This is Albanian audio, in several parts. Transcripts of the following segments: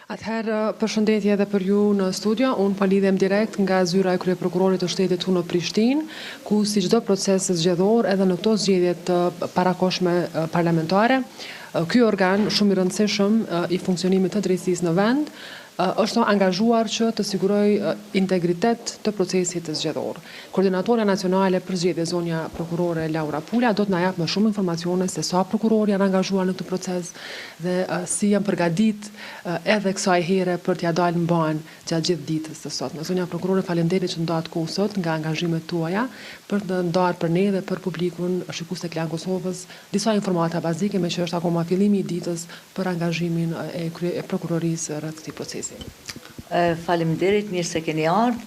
Atëherë, përshëndetje edhe për ju në studio. Unë po lidhem direkt nga zyra e kryeprokurorit të shtetit këtu në Prishtinë, ku si çdo proces zgjedhor edhe në këto zgjedhje të parakohshme parlamentare, ky organ shumë i rëndësishëm i funksionimit të drejtësisë në vend është angazhuar që të siguroj integritet të procesit zgjedhor. Koordinatorja nacionale për zgjedhje, zonja prokurore Laura Pula, do të na jap më shumë informacione se sa prokurorë janë angazhuar në këtë proces dhe si janë përgatit edhe kësaj here për t'ja dalë në banë gjatë gjithë ditës të sotme. Zonja prokurore, faleminderit që ndohet kohë sot nga angazhimet tuaja për të ndarë për ne dhe për publikun shikues të Klan Kosovës disa informata bazike, me që është akoma fillimi i ditës për angazhimin e prokurorisë rreth këtij procesi. Faleminderit, mirë se keni ardhur.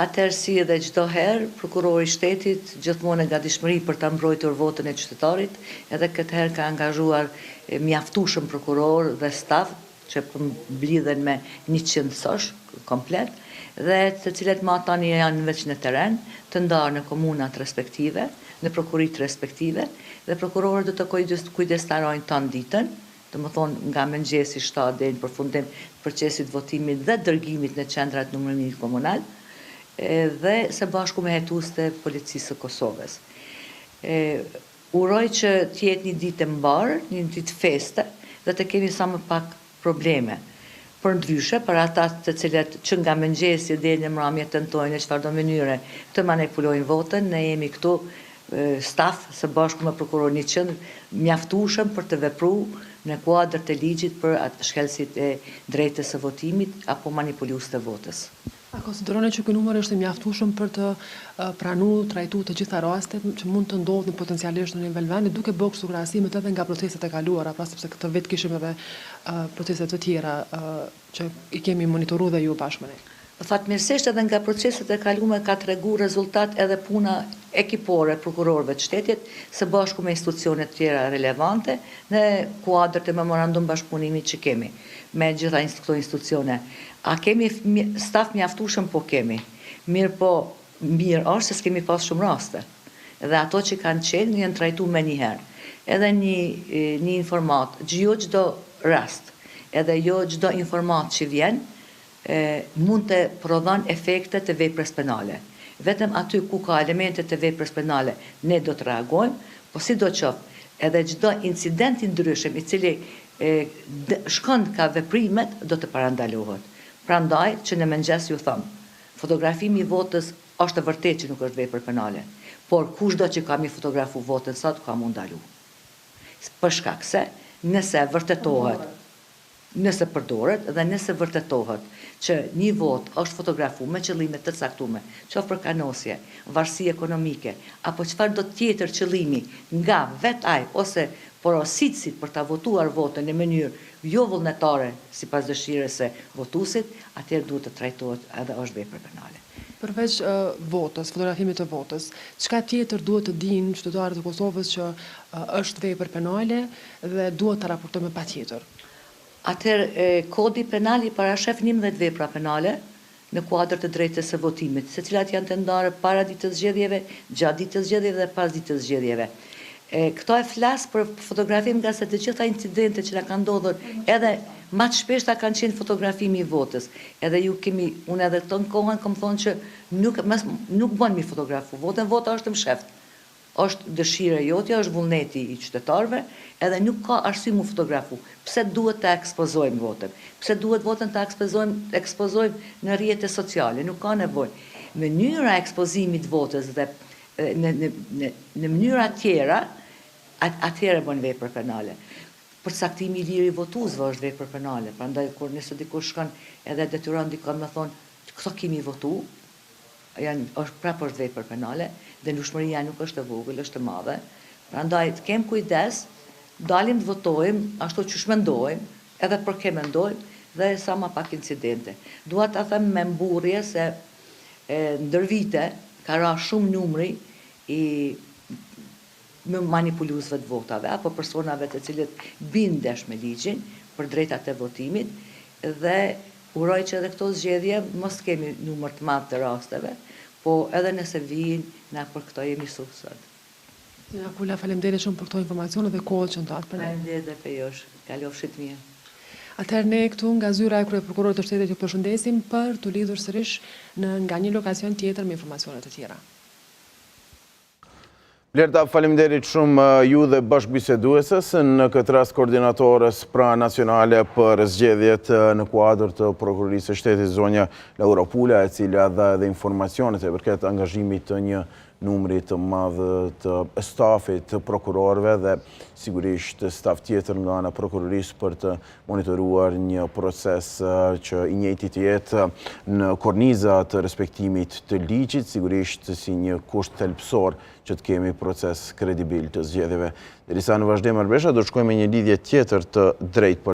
Atëherë, si edhe çdo herë, prokurori i shtetit gjithmonë e gatishmëri për ta mbrojtur votën e qytetarit, edhe këtë herë ka angazhuar mjaftueshëm prokuror dhe staf që mblidhen me 100 sosh komplet, dhe të cilët më tani janë veç në teren, të ndarë në komunat respektive, në prokurit respektive, dhe prokurorët do të kujdestarojnë ton ditën, të më thonë nga mëngjesi 7 deri në përfundim procesit votimit dhe dërgimit në qendrat numërimit komunal, dhe së bashku me hetues të policisë së Kosovës. Uroj që të jetë një ditë e mbarë, një ditë feste, dhe të kemi sa më pak probleme. Për ndryshe, për ata të cilët që nga mëngjesi deri në mramje tentojnë në çfarëdo mënyre të manipulojnë votën, ne jemi këtu staf së bashku me prokurorin 100 mjaftueshëm për të vepruar në kuadër të ligjit për atë shkelësit e drejtës së votimit apo manipulues të votës. A konsideroni që ky numër është i mjaftueshëm për të pranuar, trajtuar të gjitha rastet që mund të ndodhin potencialisht në nivel vendi, duke bërë kështu krahasimet edhe nga proceset e kaluara, pra sepse këtë vit kishim edhe procese të tjera që i kemi monitoruar dhe ju bashkë me ne. Fatmirësisht edhe nga proceset e kaluara ka tregu rezultat edhe puna ekipore prokurorëve të shtetit së bashku me institucionet tjera relevante në kuadër të memorandum bashkëpunimit që kemi me gjitha këto institucione. A kemi staf mjaftueshëm? Po kemi. Mirë është se s'kemi pas shumë raste. Dhe ato që kanë qenë janë trajtuar më një herë. Edhe një informat, jo çdo rast, edhe jo çdo informat që vjen mund të prodhon efekte të veprës penale. Vetëm aty ku ka elemente të veprës penale ne do të reagojmë, po sidoqoftë edhe çdo incident i ndryshëm i cili shkon ka veprimet do të parandalohet. Prandaj që në mëngjes ju them, fotografimi i votës është e vërtetë që nuk është vepër penale, por kushdo që ka mi fotografu votën sot ka mund ndalu. Për shkak se nëse vërtetohet, nëse përdoret dhe nëse vërtetohet që një vot është fotografu me qëllime të caktuara, qoftë për kanosje, varësi ekonomike, apo çfarëdo tjetër qëllimi nga vet ai ose porositësit për ta votuar votën në mënyrë jo vullnetare sipas dëshirës së votuesit, atëherë duhet të trajtohet edhe është vepër penale. Përveç votës, fotografimit të votës, çka tjetër duhet të dinë qytetarët e Kosovës që është vepër penale dhe duhet ta raportojmë patjetër? Atëherë, kodi penal i parashef 11 vepra penale në kuadër të drejtës së votimit, se cilat janë të ndarë para ditës zgjedhjeve, gjatë ditës zgjedhjeve dhe pas ditës zgjedhjeve. Këto e flas për fotografim nga se të gjitha incidente që na kanë ndodhur, edhe më të shpeshta kanë qenë fotografimi i votës. Edhe ju kemi, unë edhe ton kohën kam thonë që nuk bën mi fotografu votën, vota është msheft. Është dëshira jotja, është vullneti i qytetarëve, edhe nuk ka arsye mu fotografu. Pse duhet të ekspozojmë votën? Pse duhet votën të ekspozojmë në rrjete sociale? Nuk ka nevojë. Mënyra e ekspozimit votës dhe në mënyra tjera, atëherë bën vepër penale. Përcaktimi i lirë i votuesve është vepër penale. Prandaj kur nëse dikush shkon edhe detyron dikon me thonë, këto kemi votu, është prapë është vepër penale, dhe ndushmëria nuk është e vogël, është e madhe. Prandaj të kem kujdes, dalim të votojmë ashtu që shmendojmë, edhe për ke mendojmë, dhe sa ma pak incidente. Dua ta them me mburrje se ndër vite ka ra shumë numri i manipuluesve të votave, apo personave të cilët bindesh me ligjin për drejtat e votimit, dhe uroj që edhe këto zgjedhje mos kemi numër të madh të rasteve, po edhe nëse vijnë na për këto jemi sot. Ja, Pula, faleminderit shumë për këto informacione dhe kohën që ndat për ne. Faleminderit edhe për jush. Kalofshit mirë. Atëherë ne këtu nga zyra e kryeprokurorit të shtetit ju përshëndesim për të lidhur sërish nga një lokacion tjetër me informacione të tjera. Blerta, faleminderit shumë ju dhe bashkëbiseduesës, në këtë rast koordinatorës pra nacionale për zgjedhjet në kuadër të prokurorisë së shtetit zonja Laura Pula, e cila dha edhe informacionet e përket angazhimit të një numri të madh të stafit të prokurorëve dhe sigurisht staf tjetër nga ana prokurorisë për të monitoruar një proces që i njëjti të jetë në korniza të respektimit të ligjit, sigurisht si një kusht thelbësor që të kemi proces kredibil të zgjedhjeve. Derisa në vazhdim Arbesha do të shkojmë me një lidhje tjetër të drejtë